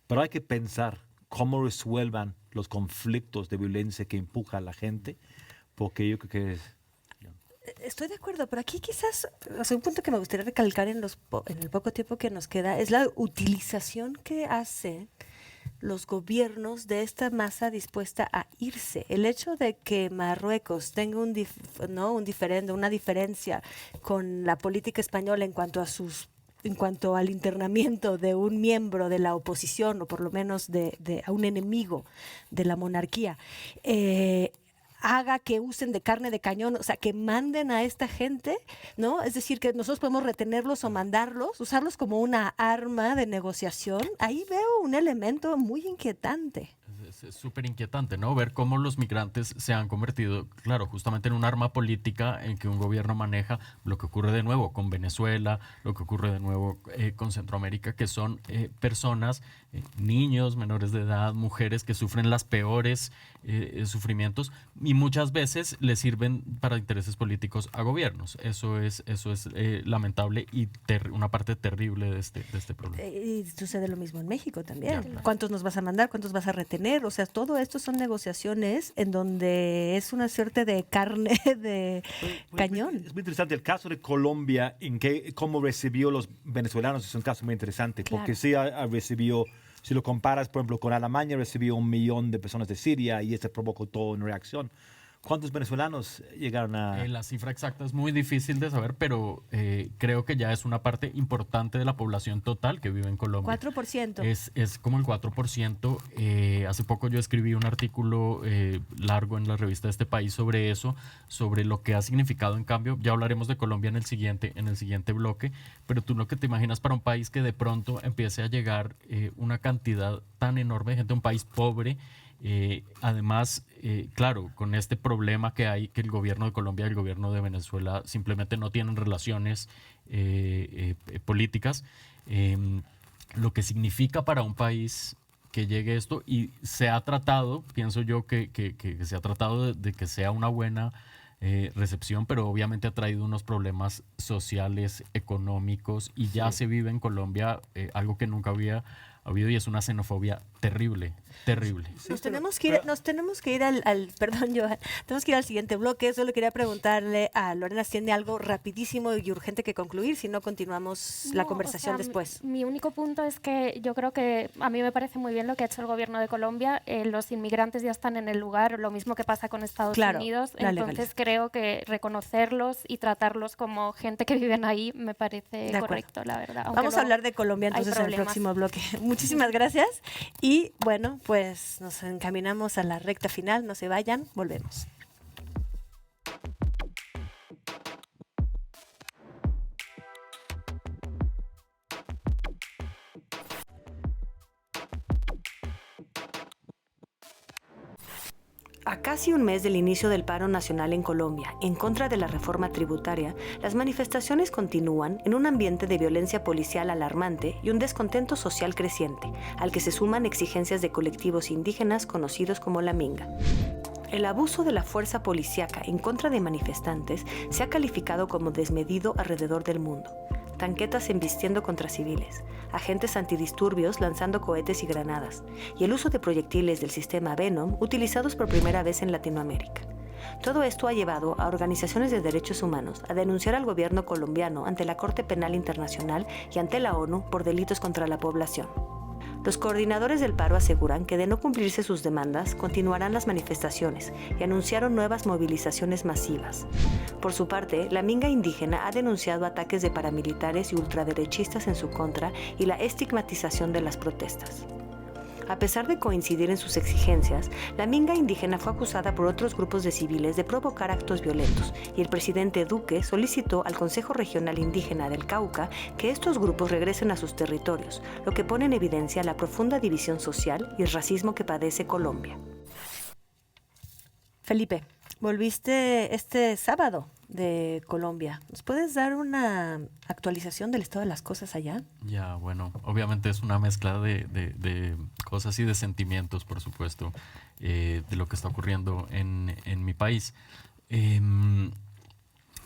Pero hay que pensar cómo resuelvan los conflictos de violencia que empuja a la gente, porque yo creo que es... Estoy de acuerdo, pero aquí quizás, un punto que me gustaría recalcar en el poco tiempo que nos queda, es la utilización que hacen los gobiernos de esta masa dispuesta a irse. El hecho de que Marruecos tenga una diferencia con la política española en cuanto al internamiento de un miembro de la oposición, o por lo menos a un enemigo de la monarquía, haga que usen de carne de cañón, o sea, que manden a esta gente, ¿no? Es decir, que nosotros podemos retenerlos o mandarlos, usarlos como una arma de negociación. Ahí veo un elemento muy inquietante. Es súper inquietante, ¿no? Ver cómo los migrantes se han convertido, claro, justamente en un arma política en que un gobierno maneja. Lo que ocurre de nuevo con Venezuela, lo que ocurre de nuevo con Centroamérica, que son personas, niños, menores de edad, mujeres que sufren las peores sufrimientos y muchas veces les sirven para intereses políticos a gobiernos. Eso es lamentable y una parte terrible de este problema. Y sucede lo mismo en México también. Claro. ¿Cuántos nos vas a mandar? ¿Cuántos vas a retener? O sea, todo esto son negociaciones en donde es una suerte de carne de cañón. Es muy interesante el caso de Colombia, cómo recibió los venezolanos, es un caso muy interesante, Claro. porque sí recibió, si lo comparas, por ejemplo, con Alemania, recibió 1 millón de personas de Siria y eso provocó toda una reacción. ¿Cuántos venezolanos llegaron a...? La cifra exacta es muy difícil de saber, pero creo que ya es una parte importante de la población total que vive en Colombia. 4%. Es como el 4%. Hace poco yo escribí un artículo largo en la revista de este país sobre eso, sobre lo que ha significado en cambio. Ya hablaremos de Colombia en el siguiente bloque, pero tú lo que te imaginas para un país que de pronto empiece a llegar una cantidad tan enorme de gente, un país pobre. Además, claro, con este problema que hay, que el gobierno de Colombia y el gobierno de Venezuela simplemente no tienen relaciones políticas, lo que significa para un país que llegue esto, y se ha tratado, pienso yo que se ha tratado de que sea una buena recepción, pero obviamente ha traído unos problemas sociales, económicos, y ya se vive en Colombia algo que nunca había ha habido y es una xenofobia terrible, terrible. Nos tenemos que ir al perdón, Joan, tenemos que ir al siguiente bloque. Solo quería preguntarle a Lorena si tiene algo rapidísimo y urgente que concluir, si no continuamos la conversación después. Mi único punto es que yo creo que a mí me parece muy bien lo que ha hecho el gobierno de Colombia. Los inmigrantes ya están en el lugar, lo mismo que pasa con Estados Unidos. Entonces creo que reconocerlos y tratarlos como gente que viven ahí me parece correcto, la verdad. Vamos a hablar de Colombia entonces en el próximo bloque. Muchísimas gracias y bueno, pues nos encaminamos a la recta final. No se vayan, volvemos. A casi un mes del inicio del paro nacional en Colombia, en contra de la reforma tributaria, las manifestaciones continúan en un ambiente de violencia policial alarmante y un descontento social creciente, al que se suman exigencias de colectivos indígenas conocidos como la Minga. El abuso de la fuerza policíaca en contra de manifestantes se ha calificado como desmedido alrededor del mundo. Tanquetas embistiendo contra civiles, agentes antidisturbios lanzando cohetes y granadas, y el uso de proyectiles del sistema Venom utilizados por primera vez en Latinoamérica. Todo esto ha llevado a organizaciones de derechos humanos a denunciar al gobierno colombiano ante la Corte Penal Internacional y ante la ONU por delitos contra la población. Los coordinadores del paro aseguran que de no cumplirse sus demandas, continuarán las manifestaciones y anunciaron nuevas movilizaciones masivas. Por su parte, la Minga indígena ha denunciado ataques de paramilitares y ultraderechistas en su contra y la estigmatización de las protestas. A pesar de coincidir en sus exigencias, la Minga indígena fue acusada por otros grupos de civiles de provocar actos violentos y el presidente Duque solicitó al Consejo Regional Indígena del Cauca que estos grupos regresen a sus territorios, lo que pone en evidencia la profunda división social y el racismo que padece Colombia. Felipe, volviste este sábado de Colombia. ¿Nos puedes dar una actualización del estado de las cosas allá? Ya, bueno, obviamente es una mezcla de cosas y de sentimientos, por supuesto, de lo que está ocurriendo en mi país.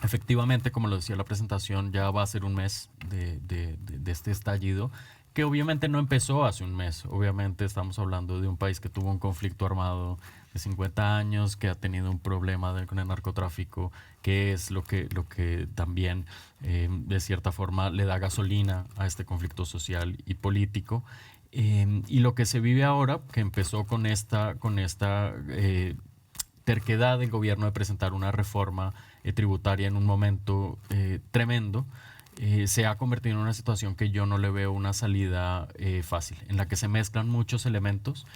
Efectivamente, como lo decía la presentación, ya va a ser un mes de este estallido, que obviamente no empezó hace un mes. Obviamente estamos hablando de un país que tuvo un conflicto armado de 50 años, que ha tenido un problema con el narcotráfico, que es lo que también de cierta forma le da gasolina a este conflicto social y político. Y lo que se vive ahora, que empezó con esta terquedad del gobierno de presentar una reforma tributaria en un momento tremendo, se ha convertido en una situación que yo no le veo una salida fácil, en la que se mezclan muchos elementos.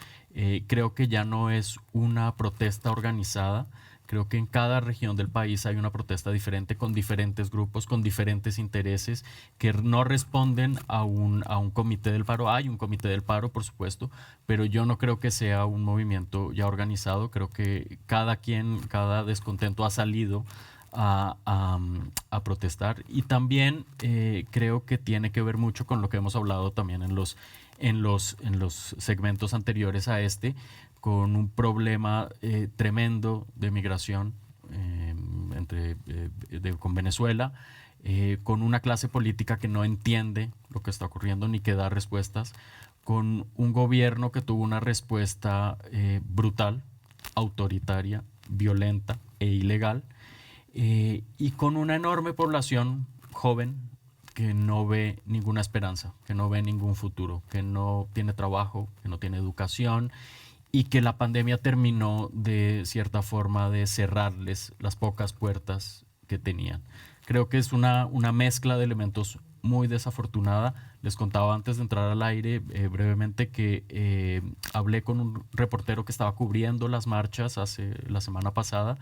Creo que ya no es una protesta organizada. Creo que en cada región del país hay una protesta diferente, con diferentes grupos, con diferentes intereses, que no responden a un comité del paro. Hay un comité del paro, por supuesto, pero yo no creo que sea un movimiento ya organizado. Creo que cada descontento ha salido a protestar, y también creo que tiene que ver mucho con lo que hemos hablado también en los segmentos anteriores a este, con un problema tremendo de migración con Venezuela, con una clase política que no entiende lo que está ocurriendo ni que da respuestas, con un gobierno que tuvo una respuesta brutal, autoritaria, violenta e ilegal, y con una enorme población joven que no ve ninguna esperanza, que no ve ningún futuro, que no tiene trabajo, que no tiene educación, y que la pandemia terminó de cierta forma de cerrarles las pocas puertas que tenían. Creo que es una mezcla de elementos muy desafortunada. Les contaba antes de entrar al aire brevemente que hablé con un reportero que estaba cubriendo las marchas la semana pasada,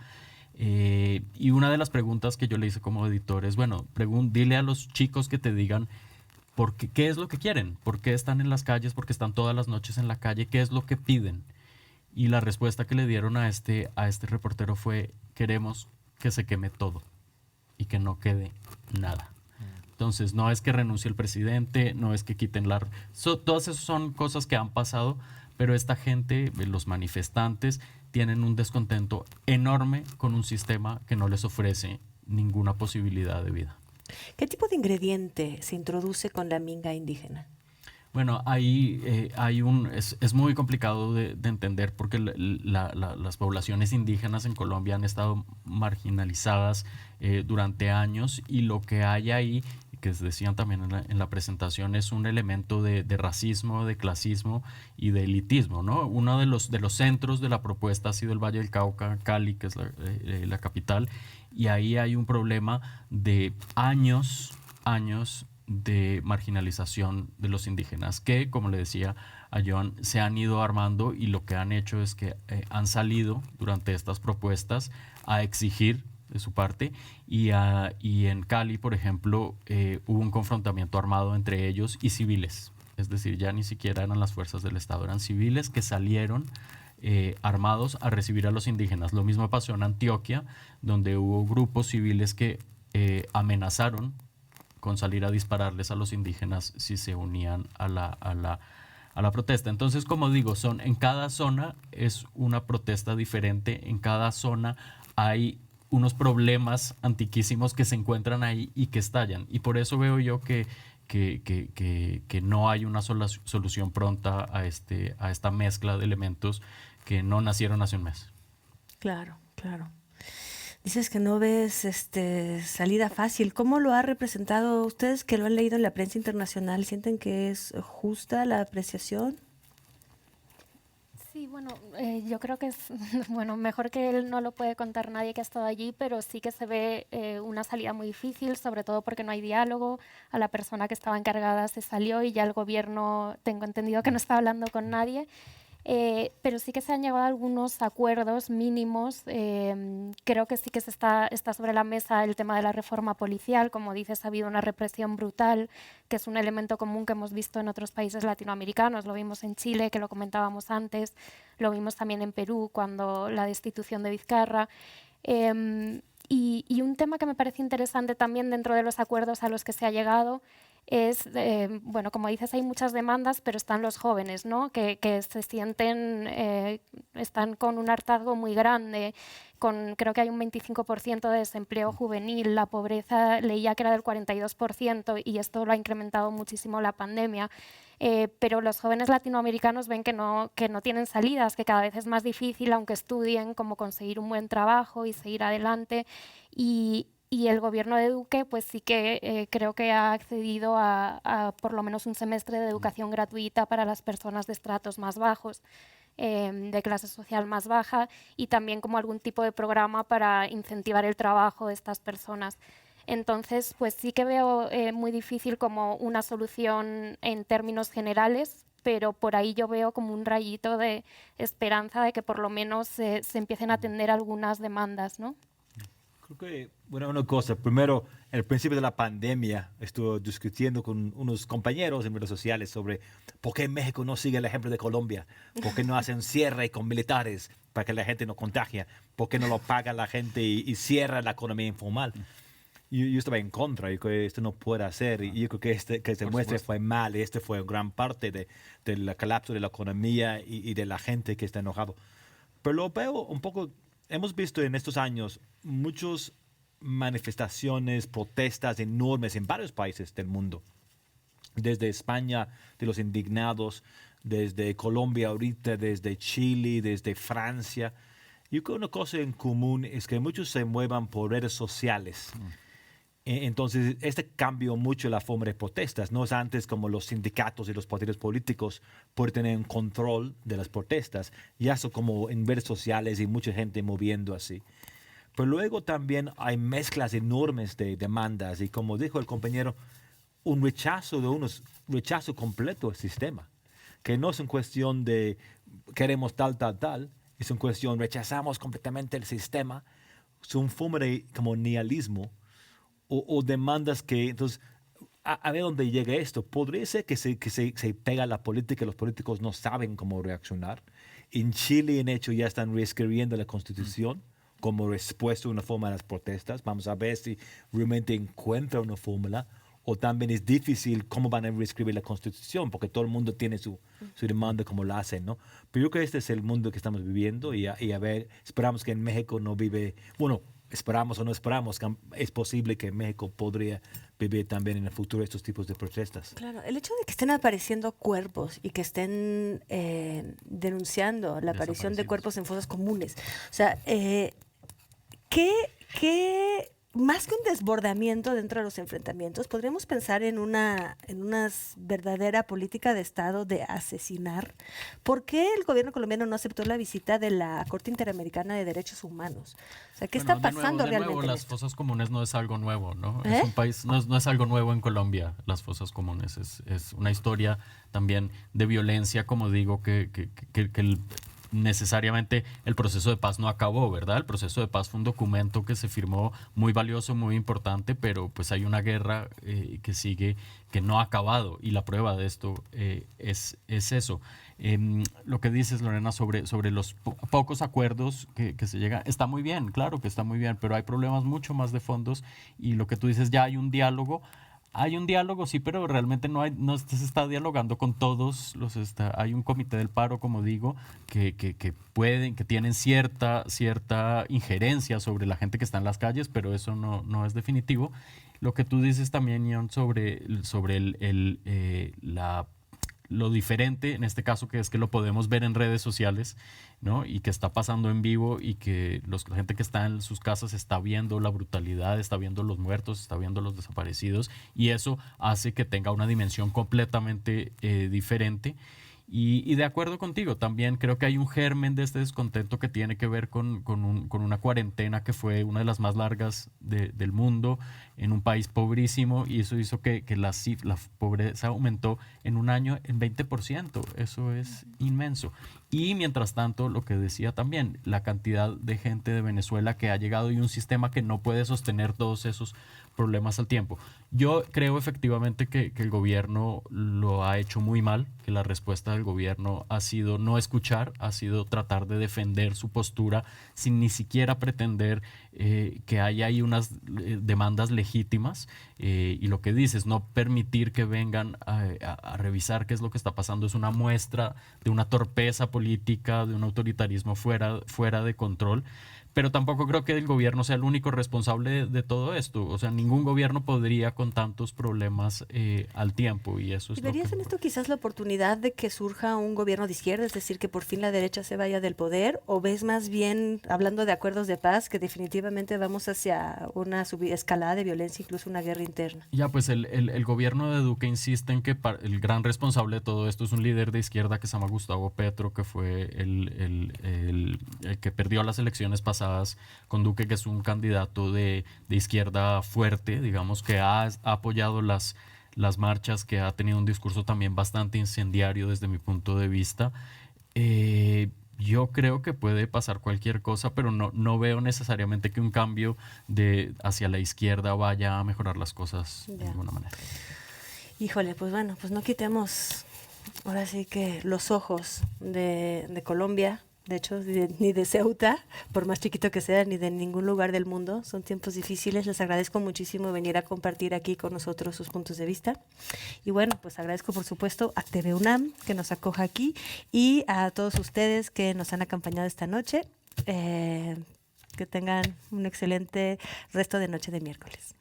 y una de las preguntas que yo le hice como editor es, bueno, dile a los chicos que te digan qué es lo que quieren, por qué están en las calles, por qué están todas las noches en la calle, qué es lo que piden. Y la respuesta que le dieron a este reportero fue: queremos que se queme todo y que no quede nada. Entonces, no es que renuncie el presidente, no es que quiten todas esas son cosas que han pasado, pero esta gente, los manifestantes, tienen un descontento enorme con un sistema que no les ofrece ninguna posibilidad de vida. ¿Qué tipo de ingrediente se introduce con la Minga indígena? Bueno, ahí es muy complicado de entender porque las poblaciones indígenas en Colombia han estado marginalizadas durante años, y lo que hay ahí, que decían también en la presentación, es un elemento de racismo, de clasismo y de elitismo, ¿no? Uno de los centros de la propuesta ha sido el Valle del Cauca, Cali, que es la capital, y ahí hay un problema de años de marginalización de los indígenas que, como le decía a Joan, se han ido armando, y lo que han hecho es que han salido durante estas propuestas a exigir de su parte, y en Cali, por ejemplo, hubo un confrontamiento armado entre ellos y civiles, es decir, ya ni siquiera eran las fuerzas del Estado, eran civiles que salieron armados a recibir a los indígenas. Lo mismo pasó en Antioquia, donde hubo grupos civiles que amenazaron con salir a dispararles a los indígenas si se unían a la protesta. Entonces, como digo, en cada zona es una protesta diferente, en cada zona hay unos problemas antiquísimos que se encuentran ahí y que estallan. Y por eso veo yo que no hay una sola solución pronta a esta mezcla de elementos que no nacieron hace un mes. Claro, claro. Dices que no ves salida fácil. ¿Cómo lo ha representado ustedes que lo han leído en la prensa internacional? ¿Sienten que es justa la apreciación? Sí, bueno, yo creo que es bueno, mejor que él no lo puede contar nadie que ha estado allí, pero sí que se ve una salida muy difícil, sobre todo porque no hay diálogo. A la persona que estaba encargada se salió y ya el gobierno, tengo entendido que no está hablando con nadie. Pero sí que se han llegado a algunos acuerdos mínimos. Creo que sí que está sobre la mesa el tema de la reforma policial. Como dices, ha habido una represión brutal, que es un elemento común que hemos visto en otros países latinoamericanos. Lo vimos en Chile, que lo comentábamos antes, lo vimos también en Perú, cuando la destitución de Vizcarra. Y un tema que me parece interesante también dentro de los acuerdos a los que se ha llegado es, bueno, como dices, hay muchas demandas, pero están los jóvenes, ¿no? Que se sienten, están con un hartazgo muy grande, creo que hay un 25% de desempleo juvenil, la pobreza leía que era del 42%, y esto lo ha incrementado muchísimo la pandemia. Pero los jóvenes latinoamericanos ven que no tienen salidas, que cada vez es más difícil, aunque estudien, como conseguir un buen trabajo y seguir adelante. Y el gobierno de Duque, pues sí que creo que ha accedido a por lo menos un semestre de educación gratuita para las personas de estratos más bajos, de clase social más baja, y también como algún tipo de programa para incentivar el trabajo de estas personas. Entonces, pues sí que veo muy difícil como una solución en términos generales, pero por ahí yo veo como un rayito de esperanza de que por lo menos se empiecen a atender algunas demandas, ¿no? Creo que, bueno, una cosa. Primero, al principio de la pandemia, estuve discutiendo con unos compañeros en redes sociales sobre por qué México no sigue el ejemplo de Colombia, por qué no hacen cierre con militares para que la gente no contagie, por qué no lo paga la gente y cierra la economía informal. Yo estaba en contra, yo creo que esto no puede hacer, y yo creo que este muestre fue mal, y este fue gran parte del colapso de la economía y de la gente que está enojado. Pero lo veo un poco. Hemos visto en estos años muchas manifestaciones, protestas enormes en varios países del mundo. Desde España, de los indignados, desde Colombia ahorita, desde Chile, desde Francia. Yo creo que una cosa en común es que muchos se muevan por redes sociales. Entonces, cambió mucho la forma de protestas. No es antes como los sindicatos y los partidos políticos por tener un control de las protestas. Ya son como en redes sociales y mucha gente moviendo así. Pero luego también hay mezclas enormes de demandas y, como dijo el compañero, un rechazo rechazo completo al sistema. Que no es una cuestión de queremos tal, es una cuestión rechazamos completamente el sistema. Es un forma de como nihilismo. O demandas que, entonces, a ver dónde llega esto. Podría ser que se pega la política y los políticos no saben cómo reaccionar. En Chile, en hecho, ya están reescribiendo la Constitución como respuesta a una forma de las protestas. Vamos a ver si realmente encuentra una fórmula. O también es difícil cómo van a reescribir la Constitución, porque todo el mundo tiene su demanda como la hacen, ¿no? Pero yo creo que este es el mundo que estamos viviendo y a ver, esperamos que en México no vive, bueno, esperamos o no esperamos, es posible que México podría vivir también en el futuro estos tipos de protestas. Claro, el hecho de que estén apareciendo cuerpos y que estén denunciando la aparición de cuerpos en fosas comunes, o sea, ¿qué más que un desbordamiento dentro de los enfrentamientos, podríamos pensar en una verdadera política de Estado de asesinar? ¿Por qué el gobierno colombiano no aceptó la visita de la Corte Interamericana de Derechos Humanos? O sea, ¿qué está pasando realmente? De nuevo, las fosas comunes no es algo nuevo, ¿no? ¿Eh? Es un país, no es algo nuevo en Colombia, las fosas comunes. Es una historia también de violencia, como digo, que necesariamente el proceso de paz no acabó, ¿verdad? El proceso de paz fue un documento que se firmó muy valioso, muy importante, pero pues hay una guerra que sigue, que no ha acabado, y la prueba de esto es eso. Lo que dices, Lorena, sobre los pocos acuerdos que se llegan, está muy bien, claro que está muy bien, pero hay problemas mucho más de fondos, y lo que tú dices, ya hay un diálogo. Hay un diálogo, sí, pero realmente no se está dialogando con todos. Hay un comité del paro, como digo, que tienen cierta injerencia sobre la gente que está en las calles, pero eso no es definitivo. Lo que tú dices también, Ion, sobre lo diferente, en este caso, que es que lo podemos ver en redes sociales, ¿no? Y que está pasando en vivo, y que la gente que está en sus casas está viendo la brutalidad, está viendo los muertos, está viendo los desaparecidos, y eso hace que tenga una dimensión completamente diferente. Y de acuerdo contigo, también creo que hay un germen de este descontento que tiene que ver con una cuarentena que fue una de las más largas del mundo, en un país pobrísimo, y eso hizo que la pobreza aumentó en un año en 20%. Eso es inmenso. Y mientras tanto, lo que decía también, la cantidad de gente de Venezuela que ha llegado, y un sistema que no puede sostener todos esos problemas al tiempo. Yo creo efectivamente que el gobierno lo ha hecho muy mal, que la respuesta del gobierno ha sido no escuchar, ha sido tratar de defender su postura sin ni siquiera pretender que haya ahí unas demandas legítimas, y lo que dices, no permitir que vengan a revisar qué es lo que está pasando, es una muestra de una torpeza política, de un autoritarismo fuera de control. Pero tampoco creo que el gobierno sea el único responsable de todo esto. O sea, ningún gobierno podría con tantos problemas al tiempo, y eso es. ¿Y verías en esto quizás la oportunidad de que surja un gobierno de izquierda, es decir, que por fin la derecha se vaya del poder? ¿O ves más bien, hablando de acuerdos de paz, que definitivamente vamos hacia una escalada de violencia, incluso una guerra interna? Ya, pues el gobierno de Duque insiste en que el gran responsable de todo esto es un líder de izquierda que se llama Gustavo Petro, que fue el que perdió las elecciones pasadas con Duque, que es un candidato de izquierda fuerte, digamos, que ha apoyado las marchas, que ha tenido un discurso también bastante incendiario desde mi punto de vista. Yo creo que puede pasar cualquier cosa, pero no veo necesariamente que un cambio hacia la izquierda vaya a mejorar las cosas de ninguna manera. Híjole, pues bueno, pues no quitemos ahora sí que los ojos de Colombia, de hecho, ni de Ceuta, por más chiquito que sea, ni de ningún lugar del mundo. Son tiempos difíciles. Les agradezco muchísimo venir a compartir aquí con nosotros sus puntos de vista. Y bueno, pues agradezco por supuesto a TV UNAM que nos acoja aquí, y a todos ustedes que nos han acompañado esta noche. Que tengan un excelente resto de noche de miércoles.